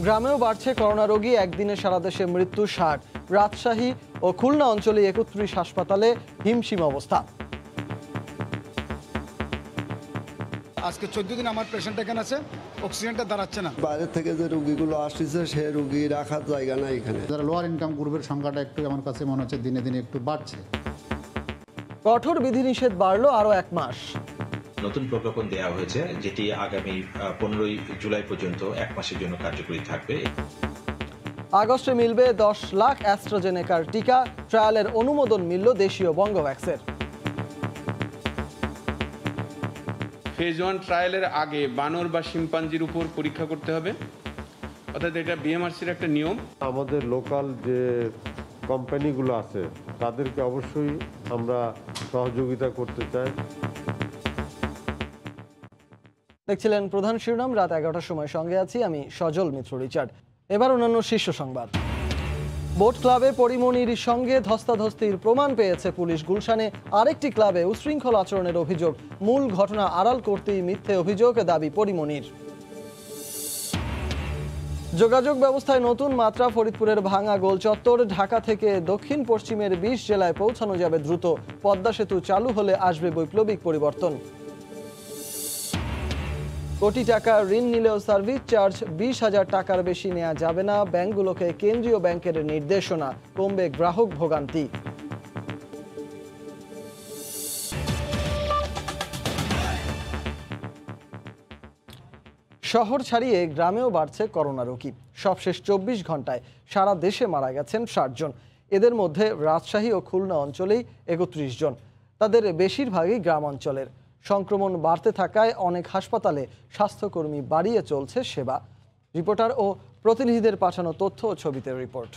গ্রামেও বাড়ছে করোনা রোগী, একদিনে সারা দেশে মৃত্যু ৬০। রাজশাহী ও খুলনা অঞ্চলে ৩১ হাসপাতালে হিমশিম অবস্থা। আজকে 14 দিন আমার পেশেন্ট এখানে আছে, অক্সিজেনটা দাঁড়াচ্ছে না। বাইরে থেকে যে রোগীগুলো আসছে সে রোগী রাখার জায়গা নাই এখানে। যারা লোয়ার ইনকাম গ্রুপের সংখ্যাটা একটু আমার কাছে মনে হচ্ছে দিনে দিনে একটু বাড়ছে। কঠোর বিধিনিষেধ বাড়লো আরও ১ মাস। নতুন প্রজ্ঞাপন দেওয়া হয়েছে, যেটি আগামী 15 জুলাই পর্যন্ত 1 মাসের জন্য কার্যকরী থাকবে। আগস্টে মিলবে 10 লাখ অ্যাস্ট্রাজেনেকার টিকা, ট্রায়ালের অনুমোদন মিলল দেশীয় বঙ্গভ্যাক্সের। ফেজ 1 ট্রায়ালের আগে বানর বা শিম্পাঞ্জির উপর পরীক্ষা করতে হবে, অর্থাৎ এটা বিএমআরসির একটা নিয়ম। আমাদের লোকাল যে কোম্পানিগুলো আছে তাদেরকে অবশ্যই আমরা সহযোগিতা করতে চাই। দেখছিলেন প্রধান শিরোনাম, রাত 11টার সময় সঙ্গে আছি আমি সজল মিত্র রিচার্ড। এবার অন্যান্য শীর্ষ সংবাদ। বোট ক্লাবে পরিমণির সঙ্গে ধস্তাধস্তির প্রমাণ পেয়েছে পুলিশ। গুলশানে আরেকটি ক্লাবে উশৃঙ্খল আচরণের অভিযোগ, মূল ঘটনা আড়াল করতেই মিথ্যে অভিযোগ দাবি পরিমণির। যোগাযোগ ব্যবস্থায় নতুন মাত্রা, ফরিদপুরের ভাঙা গোল চত্বর। ঢাকা থেকে দক্ষিণ পশ্চিমের 20 জেলায় পৌঁছানো যাবে দ্রুত। পদ্মা সেতু চালু হলে আসবে বৈপ্লবিক পরিবর্তন। কোটি টাকা ঋণ নিলেও সার্ভিস চার্জ 20,000 টাকার বেশি নেওয়া যাবে না, ব্যাংকগুলোকে কেন্দ্রীয় ব্যাংকের নির্দেশনা। কমবে গ্রাহক ভোগান্তি। শহর ছাড়িয়ে গ্রামেও বাড়ছে করোনা রোগী। সবশেষ 24 ঘন্টায় সারা দেশে মারা গেছেন 60 জন। এদের মধ্যে রাজশাহী ও খুলনা অঞ্চলেই 31 জন। তাদের বেশিরভাগই গ্রাম অঞ্চলের। সংক্রমণ বাড়তে থাকায় অনেক হাসপাতালে স্বাস্থ্যকর্মী বাড়িয়ে চলছে সেবা। রিপোর্টার ও প্রতিনিধিদের পাঠানো তথ্য ও ছবিতে রিপোর্ট।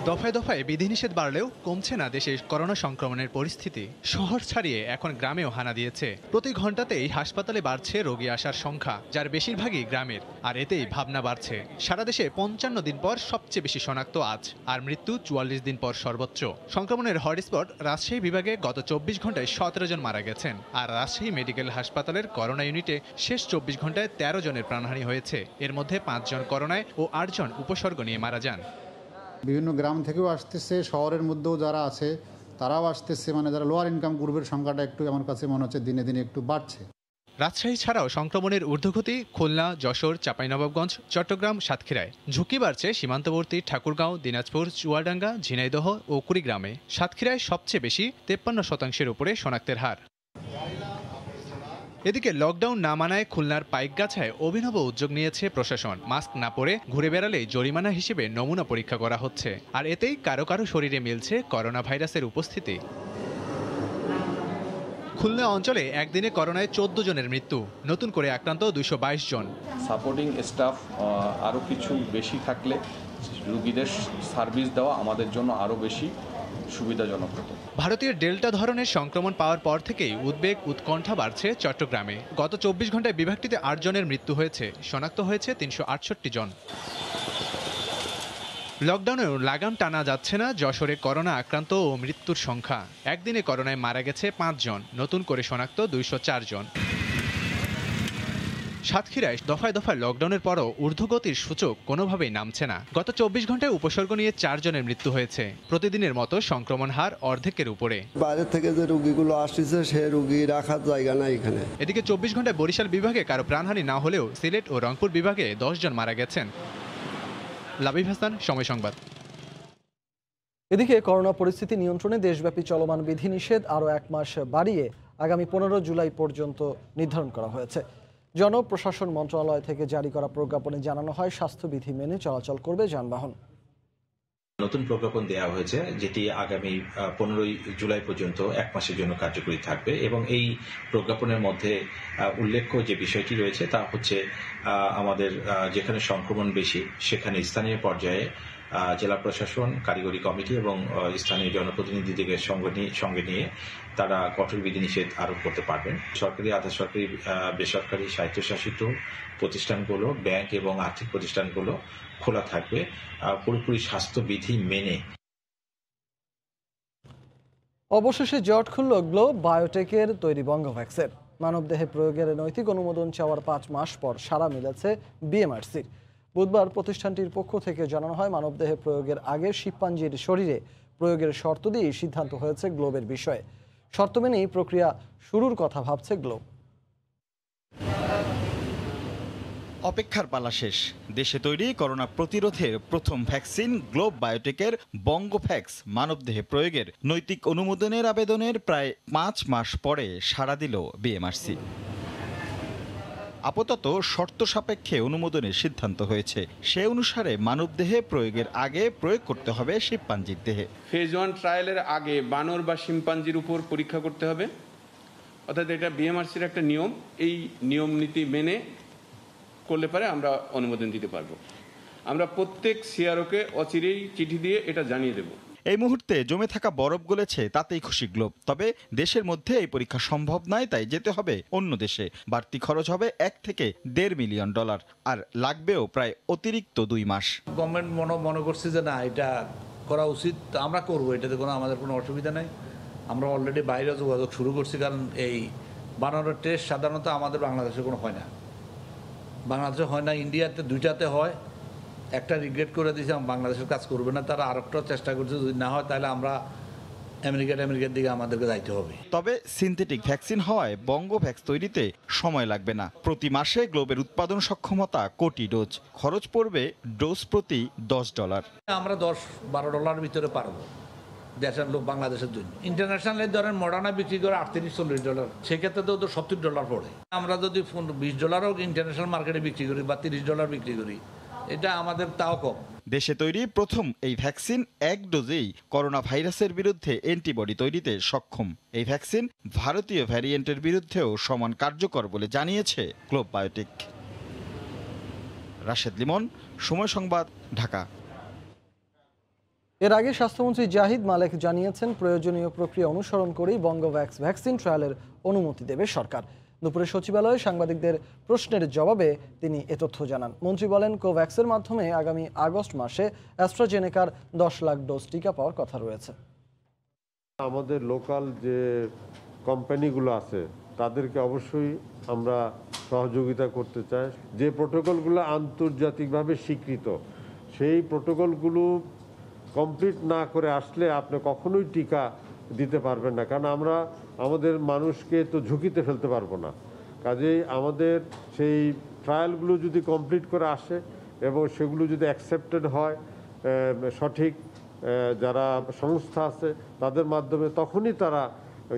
দফায় দফায় বিধিনিষেধ বাড়লেও কমছে না দেশে করোনা সংক্রমণের পরিস্থিতি। শহর ছাড়িয়ে এখন গ্রামেও হানা দিয়েছে। প্রতি ঘন্টাতেই হাসপাতালে বাড়ছে রোগী আসার সংখ্যা, যার বেশিরভাগই গ্রামের। আর এতেই ভাবনা বাড়ছে। সারা দেশে 55 দিন পর সবচেয়ে বেশি শনাক্ত আজ, আর মৃত্যু 44 দিন পর সর্বোচ্চ। সংক্রমণের হটস্পট রাজশাহী বিভাগে গত 24 ঘন্টায় 17 জন মারা গেছেন। আর রাজশাহী মেডিকেল হাসপাতালের করোনা ইউনিটে শেষ 24 ঘন্টায় 13 জনের প্রাণহানি হয়েছে। এর মধ্যে 5 জন করোনায় ও 8 জন উপসর্গ নিয়ে মারা যান। বিভিন্ন গ্রাম থেকেও আসতেছে, শহরের মধ্যেও যারা আছে তারাও আসতেছে। মানে যারা লোয়ার ইনকাম গ্রুপের সংখ্যাটা একটু আমার কাছে মনে হচ্ছে দিনে দিনে একটু বাড়ছে। রাজশাহী ছাড়াও সংক্রমণের ঊর্ধ্বগতি খুলনা, যশোর, চাঁপাইনবাবগঞ্জ, চট্টগ্রাম, সাতক্ষীরায়। ঝুঁকি বাড়ছে সীমান্তবর্তী ঠাকুরগাঁও, দিনাজপুর, চুয়াডাঙ্গা, ঝিনাইদহ ও কুড়িগ্রামে। সাতক্ষীরায় সবচেয়ে বেশি, 53% উপরে শনাক্তের হার। এদিকে লকডাউন না মানায় খুলনার পাইকগাছায় অভিনব উদ্যোগ নিয়েছে প্রশাসন। মাস্ক না পরে ঘুরে বেড়ালেই জরিমানা হিসেবে নমুনা পরীক্ষা করা হচ্ছে। আর এতেই কারো কারো শরীরে মিলছে করোনা ভাইরাসের উপস্থিতি। খুলনা অঞ্চলে একদিনে করোনায় 14 জনের মৃত্যু, নতুন করে আক্রান্ত 222 জন। সাপোর্টিং স্টাফ আরও কিছু বেশি থাকলে রোগীদের সার্ভিস দেওয়া আমাদের জন্য আরও বেশি সুবিধাজনক হতো। ভারতীয় ডেল্টা ধরনের সংক্রমণ পাওয়ার পর থেকেই উদ্বেগ উৎকণ্ঠা বাড়ছে চট্টগ্রামে। গত 24 ঘন্টায় বিভাগটিতে 8 জনের মৃত্যু হয়েছে, শনাক্ত হয়েছে 368 জন। লকডাউনেও লাগাম টানা যাচ্ছে না যশোরে করোনা আক্রান্ত ও মৃত্যুর সংখ্যা। একদিনে করোনায় মারা গেছে 5 জন, নতুন করে শনাক্ত 204 জন। সাতক্ষীরায় দফায় দফায় লকডাউনের পরও ঊর্ধ্বগতির সূচক কোনোভাবেই নামছে না। গত 24 ঘন্টায় উপসর্গ নিয়ে 4 জনের মৃত্যু হয়েছে। প্রতিদিনের মতো সংক্রমণ হার অর্ধেকের উপরে। বাইরে থেকে যে রোগীগুলো আসছে সে রোগী রাখার জায়গা নাই এখানে। এদিকে 24 ঘন্টায় বরিশাল বিভাগে কারো প্রাণহানি না হলেও সিলেট ও রংপুর বিভাগে 10 জন মারা গেছেন। লাবিব হাসান, সময় সংবাদ। এদিকে করোনা পরিস্থিতি নিয়ন্ত্রণে দেশব্যাপী চলমান বিধিনিষেধ আরও 1 মাস বাড়িয়ে আগামী 15 জুলাই পর্যন্ত নির্ধারণ করা হয়েছে। জনপ্রশাসন মন্ত্রণালয় থেকে জারি করা প্রজ্ঞাপনে জানানো হয়, স্বাস্থ্যবিধি মেনে চলাচল করবে যানবাহন। নতুন প্রজ্ঞাপন দেওয়া হয়েছে, যেটি আগামী 15 জুলাই পর্যন্ত 1 মাসের জন্য কার্যকরী থাকবে। এবং এই প্রজ্ঞাপনের মধ্যে উল্লেখ্য যে বিষয়টি রয়েছে তা হচ্ছে আমাদের যেখানে সংক্রমণ বেশি সেখানে স্থানীয় পর্যায়ে জেলা প্রশাসন, কারিগরি কমিটি এবং স্থানীয় জনপ্রতিনিধিদের সঙ্গে নিয়ে তারা কঠোর বিধিনিষেধ আরোপ করতে পারবেন। সরকারি, আধা সরকারি, বেসরকারি, স্বায়ত্তশাসিত প্রতিষ্ঠানগুলো, ব্যাংক এবং আর্থিক প্রতিষ্ঠানগুলো খোলা থাকবে পুরোপুরি স্বাস্থ্যবিধি মেনে। অবশেষে জট খুলল গ্লোব বায়োটেকের তৈরি বঙ্গভ্যাক্সের। মানবদেহে প্রয়োগের নৈতিক অনুমোদন চাওয়ার 5 মাস পর সাড়া মিলেছে বিএমআরসির। বুধবার প্রতিষ্ঠানটির পক্ষ থেকে জানানো হয়, মানবদেহে প্রয়োগের আগে শিম্পাঞ্জির শরীরে প্রয়োগের শর্ত দিয়েই সিদ্ধান্ত হয়েছে গ্লোবের বিষয়ে। শর্ত মেনেই প্রক্রিয়া শুরুর কথা ভাবছে গ্লোব। অপেক্ষার পালা শেষ। দেশে তৈরি করোনা প্রতিরোধের প্রথম ভ্যাকসিন গ্লোব বায়োটেকের বঙ্গোভ্যাক্স মানবদেহে প্রয়োগের নৈতিক অনুমোদনের আবেদনের প্রায় 5 মাস পরে সাড়া দিল বিএমআরসি। আপাতত শর্ত সাপেক্ষে অনুমোদনের সিদ্ধান্ত হয়েছে। সে অনুসারে মানবদেহে প্রয়োগের আগে প্রয়োগ করতে হবে শিম্পাঞ্জির দেহে। ফেজ 1 ট্রায়ালের আগে বানর বা শিম্পাঞ্জির উপর পরীক্ষা করতে হবে, অর্থাৎ এটা বিএমআরসির একটা নিয়ম। এই নিয়ম নীতি মেনে করলে পারে আমরা অনুমোদন দিতে পারবো। আমরা প্রত্যেক সিআরওকে অচিরেই চিঠি দিয়ে এটা জানিয়ে দেব। এই মুহূর্তে জমে থাকা বরফ গলেছে, তাতেই খুশি গ্লোব। তবে দেশের মধ্যে এই পরীক্ষা সম্ভব নয়, তাই যেতে হবে অন্য দেশে। বাড়তি খরচ হবে $1 থেকে $1.5 মিলিয়ন, আর লাগবেও প্রায় অতিরিক্ত 2 মাস। গভর্নমেন্ট মনে করছে যে না, এটা করা উচিত, আমাদের করবো, এটাতে আমাদের কোনো অসুবিধা নেই। আমরা অলরেডি বাইরে যোগাযোগ শুরু করছি, কারণ এই বানানোর টেস্ট সাধারণত আমাদের বাংলাদেশে কোনো হয় না। বাংলাদেশে হয় না, ইন্ডিয়াতে 2টাতে হয়। একটা রিগ্রেট করে দিয়েছে, বাংলাদেশের কাজ করবে না। তারা আরেকটা চেষ্টা করছে, যদি না হয় তাহলে আমরা আমেরিকার দিকে আমাদেরকে যাইতে হবে। তবে সিনথেটিক ভ্যাকসিন হওয়ায় বঙ্গোভ্যাক্স তৈরিতে সময় লাগবে না। প্রতি মাসে গ্লোবের উৎপাদন সক্ষমতা কোটি ডোজ। খরচ পড়বে ডোজ প্রতি $10। আমরা $10-12 ভিতরে পারবো দেশের লোক বাংলাদেশের জন্য। ইন্টারন্যাশনাল ধরেন মডার্না বিক্রি করে $38-40, সেক্ষেত্রে তো ওদের $70 পড়ে। আমরা যদি $20 ইন্টারন্যাশনাল মার্কেটে বিক্রি করি বা $30 বিক্রি করি, এটা আমাদের তাও কম। দেশে তৈরি প্রথম এই ভ্যাকসিন 1 ডোজেই করোনা ভাইরাসের বিরুদ্ধে অ্যান্টিবডি তৈরিতে সক্ষম। এই ভ্যাকসিন ভারতীয় ভ্যারিয়েন্টের বিরুদ্ধেও সমান কার্যকর বলে জানিয়েছে গ্লোব বায়োটেক। রাশেদ লিমন, সময় সংবাদ, ঢাকা। এর আগে স্বাস্থ্যমন্ত্রী জাহিদ মালেক জানিয়েছেন, প্রয়োজনীয় প্রক্রিয়া অনুসরণ করেই বঙ্গোভ্যাক্স ভ্যাকসিন ট্রায়ালের অনুমতি দেবে সরকার। দুপুরে সচিবালয়ে সাংবাদিকদের প্রশ্নের জবাবে তিনি এ তথ্য জানান। মন্ত্রী বলেন, কোভ্যাক্সের মাধ্যমে আগামী আগস্ট মাসে অ্যাস্ট্রাজেনেকার 10 লাখ ডোজ টিকা পাওয়ার কথা রয়েছে। আমাদের লোকাল যে কোম্পানিগুলো আছে তাদেরকে অবশ্যই আমরা সহযোগিতা করতে চাই। যে প্রোটোকলগুলো আন্তর্জাতিকভাবে স্বীকৃত, সেই প্রোটোকলগুলো কমপ্লিট না করে আসলে আপনি কখনোই টিকা দিতে পারবেন না, কারণ আমরা আমাদের মানুষকে তো ঝুঁকিতে ফেলতে পারবো না। কাজেই আমাদের সেই ট্রায়ালগুলো যদি কমপ্লিট করে আসে এবং সেগুলো যদি অ্যাকসেপ্টেড হয় সঠিক যারা সংস্থা আছে তাদের মাধ্যমে, তখনই তারা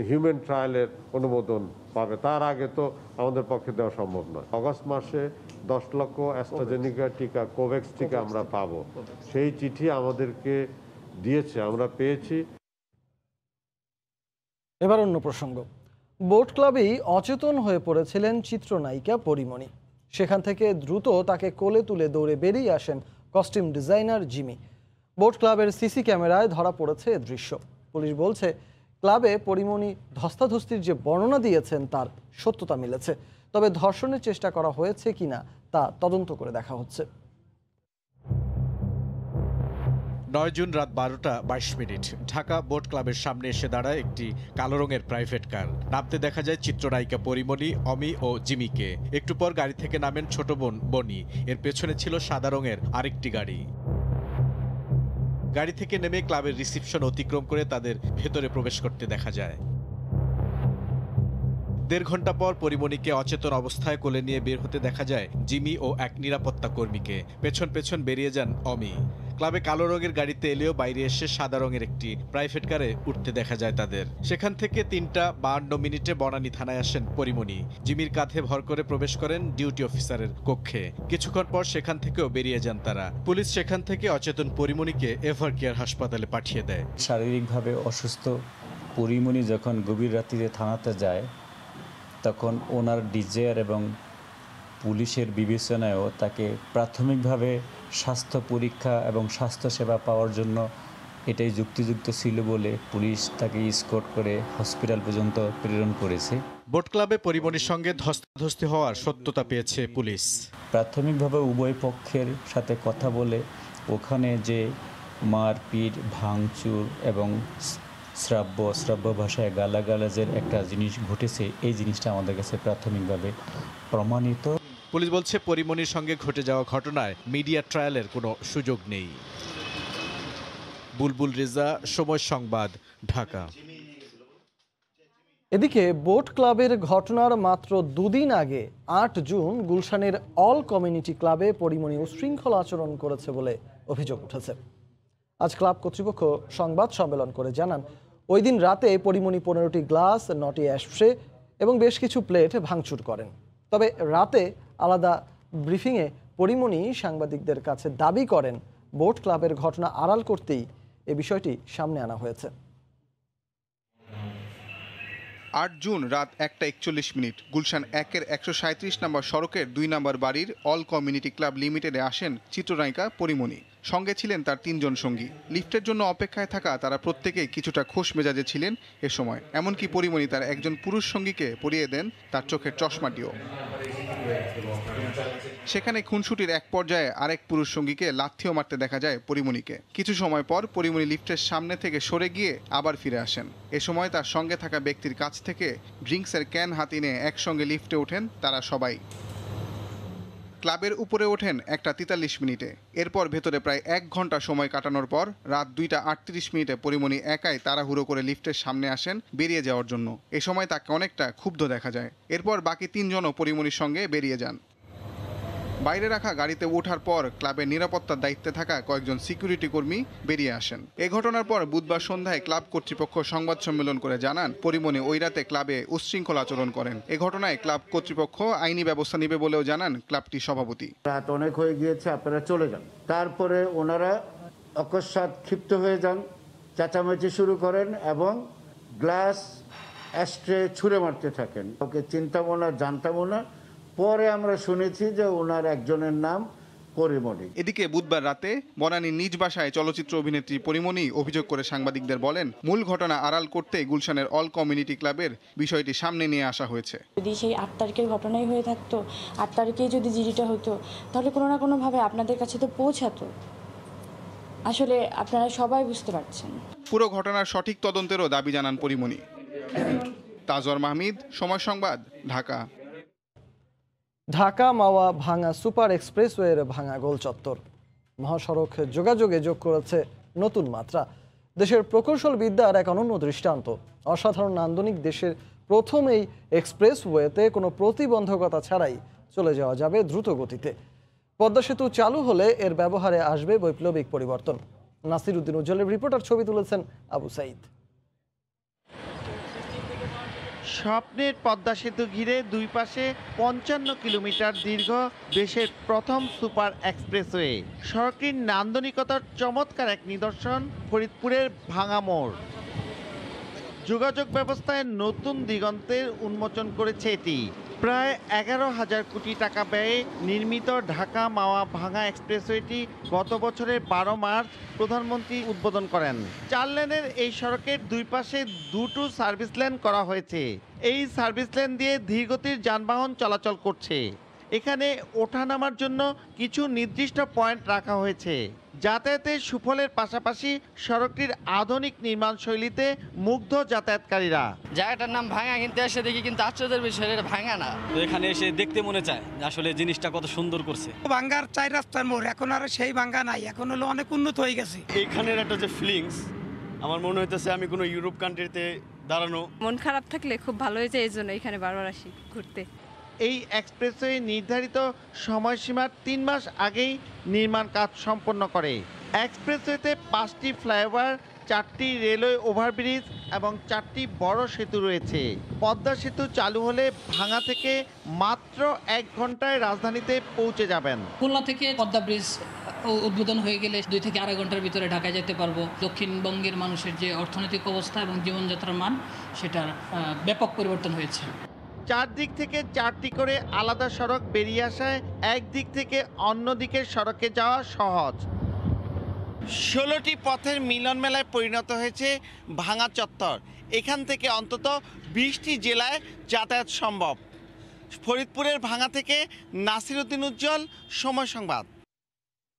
হিউম্যান ট্রায়ালের অনুমোদন পাবে। তার আগে তো আমাদের পক্ষে দেওয়া সম্ভব নয়। আগস্ট মাসে 10 লক্ষ অ্যাস্ট্রাজেনিকা টিকা, কোভ্যাক্স টিকা আমরা পাবো। সেই চিঠি আমাদেরকে দিয়েছে, আমরা পেয়েছি। এবার অন্য প্রসঙ্গ। বোট ক্লাবেই অচেতন হয়ে পড়েছিলেন চিত্রনায়িকা পরিমণি। সেখান থেকে দ্রুত তাকে কোলে তুলে দৌড়ে বেরিয়ে আসেন কস্টিউম ডিজাইনার জিমি। বোট ক্লাবের সিসি ক্যামেরায় ধরা পড়েছে এ দৃশ্য। পুলিশ বলছে, ক্লাবে পরিমণি ধস্তাধস্তির যে বর্ণনা দিয়েছেন তার সত্যতা মিলেছে। তবে ধর্ষণের চেষ্টা করা হয়েছে কিনা তা তদন্ত করে দেখা হচ্ছে। 9 জুন রাত 12:22 ঢাকা বোট ক্লাবের সামনে এসে দাঁড়ায় একটি কালো রঙের প্রাইভেট কার। নামতে দেখা যায় চিত্রনায়িকা পরিমণি, অমি ও জিমিকে। একটু পর গাড়ি থেকে নামেন ছোট বোন বনি। এর পেছনে ছিল সাদা রঙের আরেকটি গাড়ি। গাড়ি থেকে নেমে ক্লাবের রিসিপশন অতিক্রম করে তাদের ভেতরে প্রবেশ করতে দেখা যায়। 1.5 ঘন্টা পর পরিমণিকে অচেতন অবস্থায় কোলে নিয়ে বের হতে দেখা যায় জিমি ও এক নিরাপত্তা কর্মীকে। পেছন পেছন বেরিয়ে যান অমি। ক্লাবে কালো রঙের গাড়িতে এলেও বাইরে এসে সাদা রঙের একটি প্রাইভেট কারে উঠতে দেখা যায় তাদের। সেখান থেকে 3:52 বনানী থানায় আসেন পরিমণি। জিমির কাঁধে ভর করে প্রবেশ করেন ডিউটি অফিসারের কক্ষে। কিছুক্ষণ পর সেখান থেকেও বেরিয়ে যান তারা। পুলিশ সেখান থেকে অচেতন পরিমণিকে এভারকেয়ার হাসপাতালে পাঠিয়ে দেয়। শারীরিকভাবে অসুস্থ পরিমণি যখন গভীর রাত্রিতে থানাতে যায়, তখন ওনার ডিজায়ার এবং পুলিশের বিবেচনায়ও তাকে প্রাথমিকভাবে স্বাস্থ্য পরীক্ষা এবং স্বাস্থ্যসেবা পাওয়ার জন্য এটাই যুক্তিযুক্ত ছিল বলে পুলিশ তাকে স্কট করে হসপিটাল পর্যন্ত প্রেরণ করেছে। বোট ক্লাবে পরিমণির সঙ্গে ধস্তাধস্তি হওয়ার সত্যতা পেয়েছে পুলিশ। প্রাথমিকভাবে উভয় পক্ষের সাথে কথা বলে ওখানে যে মারপিট, ভাঙচুর এবং শ্রাব্য অশ্রাব্য ভাষায় গালাগালাজের একটা জিনিস ঘটেছে, এই জিনিসটা আমাদের কাছে প্রাথমিকভাবে প্রমাণিত। পুলিশ বলছে পরিমণির সঙ্গে ঘটে যাওয়া ঘটনায় মিডিয়া ট্রায়ালের কোনো সুযোগ নেই। বুলবুল রেজা, সময় সংবাদ, ঢাকা। এদিকে বোট ক্লাবের ঘটনার মাত্র দুদিন আগে ৮ জুন গুলশানের অল কমিউনিটি ক্লাবে পরিমণি উশৃঙ্খল আচরণ করেছে বলে অভিযোগ উঠেছে। আজ ক্লাব কর্তৃপক্ষ সংবাদ সম্মেলন করে জানান, ওই দিন রাতে পরিমণি 15টি গ্লাস, 9টি অ্যাশট্রে এবং বেশ কিছু প্লেট ভাঙচুর করেন। তবে রাতে আলাদা ব্রিফিংয়ে পরিমণি সাংবাদিকদের কাছে দাবি করেন বোট ক্লাবের ঘটনা আড়াল করতেই এ বিষয়টি সামনে আনা হয়েছে। ৮ জুন রাত 1:41 গুলশান 1-এর 137 নম্বর সড়কের 2 নম্বর বাড়ির অল কমিউনিটি ক্লাব লিমিটেডে আসেন চিত্রনায়িকা পরিমণি। সঙ্গে ছিলেন তার 3 জন সঙ্গী। লিফটের জন্য অপেক্ষায় থাকা তারা প্রত্যেকেই কিছুটা খোশ মেজাজে ছিলেন এ সময়। এমনকি পরিমণি তার একজন পুরুষ সঙ্গীকে পরিয়ে দেন তার চোখের চশমাটিও। সেখানে খুনসুটির এক পর্যায়ে আরেক পুরুষ সঙ্গীকে লাথিও মারতে দেখা যায় পরিমণিকে। কিছু সময় পর পরিমণি লিফটের সামনে থেকে সরে গিয়ে আবার ফিরে আসেন। এ সময় তার সঙ্গে থাকা ব্যক্তির কাছ থেকে ড্রিঙ্কসের ক্যান হাতে নিয়ে একসঙ্গে লিফটে ওঠেন তারা সবাই। ক্লাবের উপরে ওঠেন 1:43 এরপর ভেতরে প্রায় 1 ঘন্টা সময় কাটানোর পর রাত 2:38 পরিমণি একাই তাড়াহুড়ো করে লিফটের সামনে আসেন বেরিয়ে যাওয়ার জন্য। এ সময় তাকে অনেকটা ক্ষুব্ধ দেখা যায়। এরপর বাকি 3 জনও পরিমণির সঙ্গে বেরিয়ে যান। বাইরে রাখা গাড়িতে ওঠার পর ক্লাবের নিরাপত্তার দায়িত্বে থাকা কয়েকজন সিকিউরিটি কর্মী বেরিয়ে আসেন। এ ঘটনার পর বুধবার সন্ধ্যায় ক্লাব কর্তৃপক্ষ সংবাদ সম্মেলন করে জানান, পরিমণি ওই রাতে ক্লাবে উচ্ছৃঙ্খল আচরণ করেন। এ ঘটনায় ক্লাব কর্তৃপক্ষ আইনি ব্যবস্থা নেবে বলেও জানান ক্লাবটির সভাপতি। রাত অনেক হয়ে গিয়েছে, আপনারা চলে যান। তারপরে ওনারা অকস্মাৎ ক্ষিপ্ত হয়ে যান, চেঁচামেচি শুরু করেন এবং গ্লাস অ্যাস্ট্রে ছুঁড়ে মারতে থাকেন। ওকে চিন্তামো না, জানতামও না। পরে আমরা শুনেছি যে ওনার একজনের নাম পরিমণি। এদিকে বুধবার রাতে বনানীর নিজ বাসায় চলচ্চিত্র অভিনেত্রী পরিমণি অভিযোগ করে সাংবাদিকদের বলেন, মূল ঘটনা আড়াল করতে গুলশানের অল কমিউনিটি ক্লাবের বিষয়টি সামনে নিয়ে আসা হয়েছে। যদি সেই 8 তারিখের ঘটনাই হয়ে থাকতো, 8 তারিখেই যদি জিডিটা হতো, তাহলে কোনো না কোনোভাবে আপনাদের কাছে তো পৌঁছাতো। আসলে আপনারা সবাই বুঝতে পারছেন। পুরো ঘটনার সঠিক তদন্তেরও দাবি জানান পরিমণি। তাজওয়ার মাহমিদ, সময় সংবাদ, ঢাকা। ঢাকা মাওয়া ভাঙা সুপার এক্সপ্রেসওয়ের ভাঙা গোল চত্বর মহাসড়ক যোগাযোগে যোগ করেছে নতুন মাত্রা। দেশের প্রকৌশল বিদ্যার এক অনন্য দৃষ্টান্ত। অসাধারণ নান্দনিক দেশের প্রথম এই এক্সপ্রেসওয়েতে কোনো প্রতিবন্ধকতা ছাড়াই চলে যাওয়া যাবে দ্রুত গতিতে। পদ্মা সেতু চালু হলে এর ব্যবহারে আসবে বৈপ্লবিক পরিবর্তন। নাসির উদ্দিন উজ্জ্বলের রিপোর্টার, ছবি তুলেছেন আবু সাইদ। স্বপ্নের পদ্মা সেতু ঘিরে দুই পাশে 55 কিলোমিটার দীর্ঘ দেশের প্রথম সুপার এক্সপ্রেসওয়ে। সড়কটির নান্দনিকতার চমৎকার এক নিদর্শন ফরিদপুরের ভাঙা মোড়। যোগাযোগ ব্যবস্থায় নতুন দিগন্তের উন্মোচন করেছে এটি। প্রায় 11,000 কোটি টাকা ব্যয়ে নির্মিত ঢাকা মাওয়া ভাঙা এক্সপ্রেসওয়েটি গত বছরের 12 মার্চ প্রধানমন্ত্রী উদ্বোধন করেন। 4 লেনের এই সড়কের দুই পাশে 2টো সার্ভিস লেন করা হয়েছে। এই সার্ভিস লেন দিয়ে ধীরগতির যানবাহন চলাচল করছে। এখানে ওঠানামার জন্য কিছু নির্দিষ্ট পয়েন্ট রাখা হয়েছে। যাতায়াতের সুফলের পাশাপাশি সড়কটির আধুনিক নির্মাণ শৈলীতে মুগ্ধ যাতায়াতকারীরা। জায়গাটার নাম ভাঙা, কিন্তু এসে দেখি কিন্তু আশ্চর্যের বিষয় এটা ভাঙা না। এখানে এসে দেখতে মনে চায় আসলে জিনিসটা কত সুন্দর করছে। ভাঙ্গার 4 রাস্তার মোড়, এখন আর সেই ভাঙ্গা নাই, এখন হলো অনেক উন্নত হয়ে গেছে। এইখানের একটা যে ফিলিংস, আমার মনে হইতেছে আমি কোনো ইউরোপ কান্ট্রিতে দাঁড়ানো। মন খারাপ থাকলে খুব ভালো হয়েছে, এই জন্য এখানে বারবার আসি ঘুরতে। এই এক্সপ্রেসওয়ে নির্ধারিত সময়সীমার 3 মাস আগেই নির্মাণ কাজ সম্পন্ন করে। এক্সপ্রেসওয়েতে 5টি ফ্লাইওভার, 4টি রেলওয়ে ওভারব্রিজ এবং 4টি বড় সেতু রয়েছে। পদ্মা সেতু চালু হলে ভাঙা থেকে মাত্র 1 ঘন্টায় রাজধানীতে পৌঁছে যাবেন। খুলনা থেকে পদ্মা ব্রিজ উদ্বোধন হয়ে গেলে 2 থেকে আড়াই ঘন্টার ভিতরে ঢাকায় যেতে পারবো। দক্ষিণবঙ্গের মানুষের যে অর্থনৈতিক অবস্থা এবং জীবনযাত্রার মান, সেটার ব্যাপক পরিবর্তন হয়েছে। 4 দিক থেকে 4টি করে আলাদা সড়ক বেরিয়ে আসায় এক দিক থেকে অন্য দিকের সড়কে যাওয়া সহজ। 16টি পথের মিলন মেলায় পরিণত হয়েছে ভাঙা চত্বর। এখান থেকে অন্তত 20টি জেলায় যাতায়াত সম্ভব। ফরিদপুরের ভাঙা থেকে নাসির উদ্দিন উজ্জ্বল, সময় সংবাদ।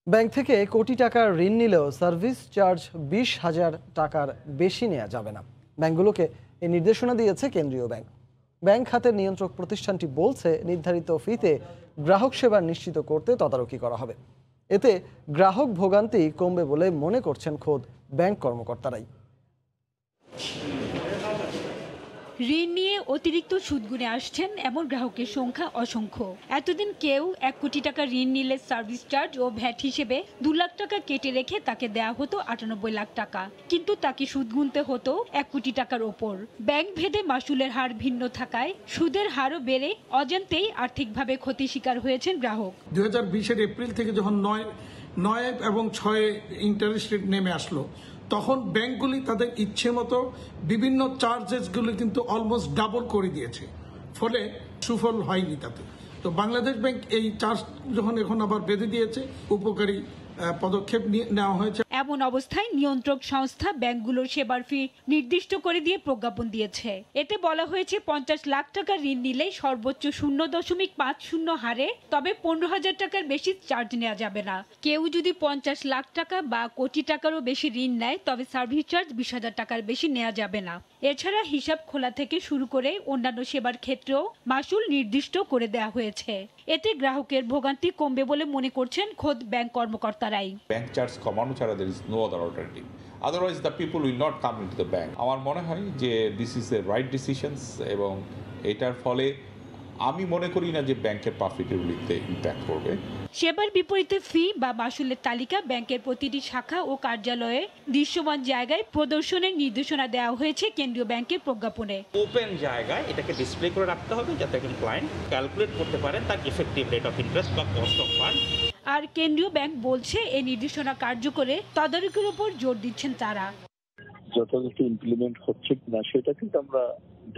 ব্যাংক থেকে কোটি টাকার ঋণ নিলেও সার্ভিস চার্জ 20,000 টাকার বেশি নেওয়া যাবে না। ব্যাংকগুলোকে এই নির্দেশনা দিয়েছে কেন্দ্রীয় ব্যাংক। ব্যাংক খাতের নিয়ন্ত্রক প্রতিষ্ঠানটি বলছে, নির্ধারিত ফিতে গ্রাহক সেবা নিশ্চিত করতে তদারকি করা হবে। এতে গ্রাহক ভোগান্তি কমবে বলে মনে করছেন খোদ ব্যাংক কর্মকর্তারাই। ঋণ নিয়ে অতিরিক্ত সুদ গুনে আসছেন এমন গ্রাহকের সংখ্যা অসংখ্য। এতদিন কেউ 1 কোটি টাকা ঋণ নিলে সার্ভিস চার্জ ও ভ্যাট হিসেবে 2 লাখ টাকা কেটে রেখে তাকে দেয়া হতো 98 লাখ টাকা, কিন্তু তাকে সুদ গুনতে হতো 1 কোটি টাকার ওপর। ব্যাংক ভেদে মাসুলের হার ভিন্ন থাকায় সুদের হারও বেড়ে অজান্তেই আর্থিকভাবে ক্ষতির শিকার হয়েছেন গ্রাহক। 2020 এপ্রিল থেকে যখন 9 এবং 6 ইন্টারেস্ট রেট নেমে আসলো, তখন ব্যাংকগুলি তাদের ইচ্ছে মতো বিভিন্ন চার্জেসগুলি কিন্তু অলমোস্ট ডাবল করে দিয়েছে, ফলে সুফল হয়নি তাতে। তো বাংলাদেশ ব্যাংক এই চার্জ যখন এখন আবার বেঁধে দিয়েছে, উপকারী পদক্ষেপ নেওয়া হয়েছে। এমন অবস্থায় নিয়ন্ত্রক সংস্থা ব্যাংকগুলোর সেবার ফি নির্দিষ্ট করে দিয়ে প্রজ্ঞাপন দিয়েছে। এতে বলা হয়েছে 50 লাখ টাকা ঋণ নিলে সর্বোচ্চ 0.50 হারে, তবে 15,000 টাকার বেশি চার্জ নেওয়া যাবে না। কেউ যদি 50 লাখ টাকা বা কোটি টাকারও বেশি ঋণ নেয়, তবে সার্ভিস চার্জ 20,000 টাকার বেশি নেওয়া যাবে না। এছাড়া হিসাব খোলা থেকে শুরু করে অন্যান্য সেবার ক্ষেত্রেও মাসুল নির্দিষ্ট করে দেওয়া হয়েছে। এতে গ্রাহকের ভোগান্তি কমবে বলে মনে করছেন খোদ ব্যাংক কর্মকর্তারাই। ব্যাংক চার্জ কমানো ছাড়া there is no other alternative. Otherwise the people will not come into the bank. আমার মনে হয় যে this is the right decisions, এবং এটার ফলে আমি মনে করি না যে ব্যাংকের প্রফিটেবিলিটিতে ইম্প্যাক্ট করবে। সেবার বিপরীতে ফি বা মাসুলের তালিকা ব্যাংকের প্রতিটি শাখা ও কার্যালয়ে দৃশ্যমান জায়গায় প্রদর্শনের নির্দেশনা দেওয়া হয়েছে কেন্দ্রীয় ব্যাংকের প্রজ্ঞাপনে। ওপেন জায়গায় এটাকে ডিসপ্লে করে রাখতে হবে, যাতে একজন ক্লায়েন্ট ক্যালকুলেট করতে পারে তার ইফেক্টিভ রেট অফ ইন্টারেস্ট বা কস্ট অফ ফান্ড। আর কেন্দ্রীয় ব্যাংক বলছে, এই নির্দেশনা কার্যকরে তদারকির উপর জোর দিচ্ছেন তারা। যথাযথ ইমপ্লিমেন্ট হচ্ছে কিনা সেটা কিন্তু আমরা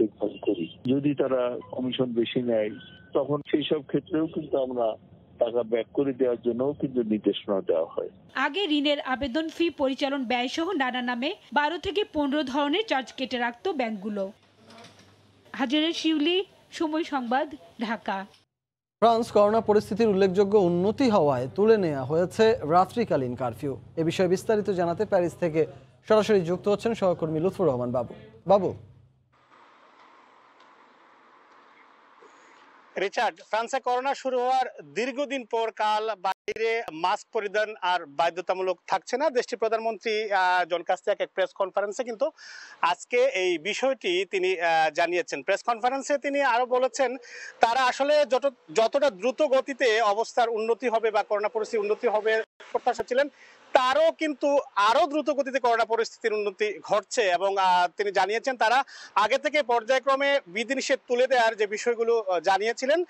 দেখভাল করি। যদি তারা কমিশন বেশি নেয়, তখন সেই সব ক্ষেত্রেও কিন্তু আমরা টাকা ব্যাক করে দেওয়ার জন্য কিন্তু নির্দেশনা দেওয়া হয়। আগে ঋণের আবেদন ফি, পরিচালন ব্যয় সহ নানা নামে 12 থেকে 15 ধরনের চার্জ কেটে রাখত ব্যাংকগুলো। হাজারের শিউলি, সময় সংবাদ, ঢাকা। ফ্রান্স করোনা পরিস্থিতির উল্লেখযোগ্য উন্নতি হওয়ায় তুলে নেওয়া হয়েছে রাত্রিকালীন কারফিউ। এ বিষয়ে বিস্তারিত জানাতে প্যারিস থেকে সরাসরি যুক্ত হচ্ছেন সহকর্মী লুৎফুর রহমান বাবু। রিচার্ড, ফ্রান্সে করোনা শুরু হওয়ার দীর্ঘদিন পর কাল বাইরে মাস্ক পরিধান আর বাধ্যতামূলক থাকছে না। দেশটির প্রধানমন্ত্রী জন কাস্তিয়াক এক প্রেস কনফারেন্সে কিন্তু আজকে এই বিষয়টি তিনি জানিয়েছেন। প্রেস কনফারেন্সে তিনি আরো বলেছেন, তারা আসলে যতটা দ্রুত গতিতে অবস্থার উন্নতি হবে বা করোনা পরিস্থিতির উন্নতি হবে প্রত্যাশা ছিলেন, তারও কিন্তু আরো দ্রুত গতিতে করোনা পরিস্থিতির উন্নতি ঘটছে। এবং তিনি জানিয়েছেন, তারা আগে থেকে পর্যায়ক্রমে বিধিনিষেধ তুলে দেওয়ার যে বিষয়গুলো জানিয়েছিলেন,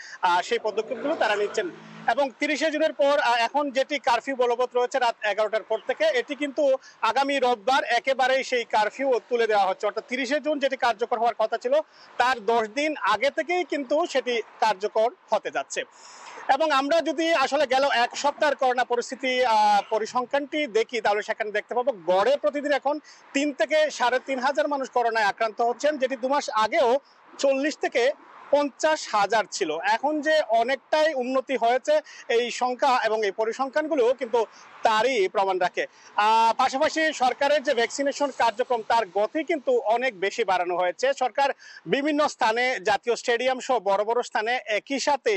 সেই পদক্ষেপগুলো তারা নিচ্ছেন। এবং 30 জুনের পর এখন যেটি কারফিউ বলবৎ রয়েছে রাত 11টার পর থেকে, এটি কিন্তু আগামী রোববার একেবারেই সেই কারফিউ তুলে দেওয়া হচ্ছে। অর্থাৎ 30 জুন যেটি কার্যকর হওয়ার কথা ছিল, তার 10 দিন আগে থেকেই কিন্তু সেটি কার্যকর হতে যাচ্ছে। এবং আমরা যদি আসলে গেল এক সপ্তাহের করোনা পরিস্থিতি পরিসংখ্যানটি দেখি, তাহলে সেখানে দেখতে পাবো গড়ে প্রতিদিন এখন 3 থেকে 3,500 মানুষ করোনায় আক্রান্ত হচ্ছেন, যেটি 2 মাস আগেও 40 থেকে 50,000 ছিল। এখন যে অনেকটাই উন্নতি হয়েছে এই সংখ্যা এবং এই পরিসংখ্যানগুলো কিন্তু তারই প্রমাণ রাখে। পাশাপাশি সরকারের যে ভ্যাকসিনেশন কার্যক্রম, তার গতি কিন্তু অনেক বেশি বাড়ানো হয়েছে। সরকার বিভিন্ন স্থানে, জাতীয় স্টেডিয়াম সহ বড় বড় স্থানে একই সাথে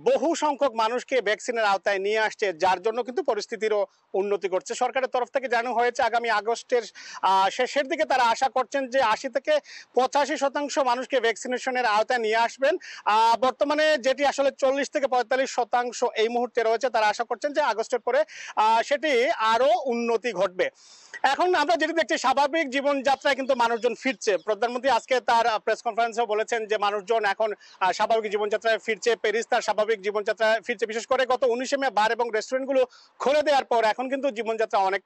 বহু সংখ্যক মানুষকে ভ্যাকসিনের আওতায় নিয়ে আসছে, যার জন্য কিন্তু পরিস্থিতিরও উন্নতি করছে। সরকারের তরফ থেকে জানানো হয়েছে, আগামী আগস্টের শেষের দিকে তারা আশা করছেন যে 80 থেকে 85% মানুষকে ভ্যাকসিনেশনের আওতায় নিয়ে আসবেন। বর্তমানে যেটি আসলে 40 থেকে 45% এই মুহূর্তে রয়েছে, তারা আশা করছেন যে আগস্টের পরে সেটি আরো উন্নতি ঘটবে। এখন আমরা যেটি দেখছি, স্বাভাবিক জীবনযাত্রায় কিন্তু মানুষজন ফিরছে। প্রধানমন্ত্রী আজকে তার প্রেস কনফারেন্সে বলেছেন যে মানুষজন এখন স্বাভাবিক জীবনযাত্রায় ফিরছে। প্যারিস তার স্বাভাবিক জীবনযাত্রায় ফিরছে। বিশেষ করে গত 19 মে বার এবং রেস্টুরেন্টগুলো খুলে দেওয়ার পর এখন কিন্তু জীবনযাত্রা অনেকটা